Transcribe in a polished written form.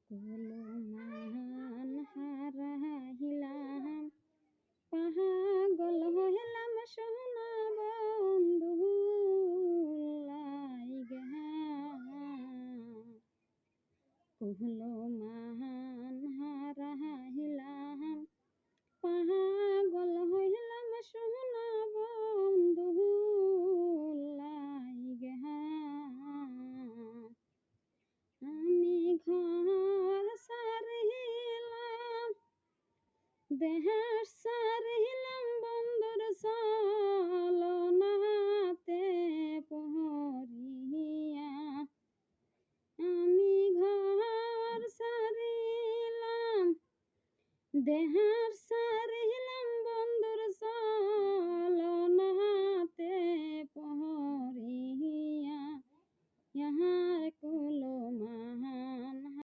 কুলমান হারাইলাম পাগল হইলাম সোনা বন্ধু লাইগা কুলমান হারাইলাম পাগল হইলাম সোনা বন্ধু লাইগা আমি ঘর সারিলাম দেহার সারিলাম বন্ধুর চলনাতে পহরিয়া আমি ঘর সারিলাম দেহার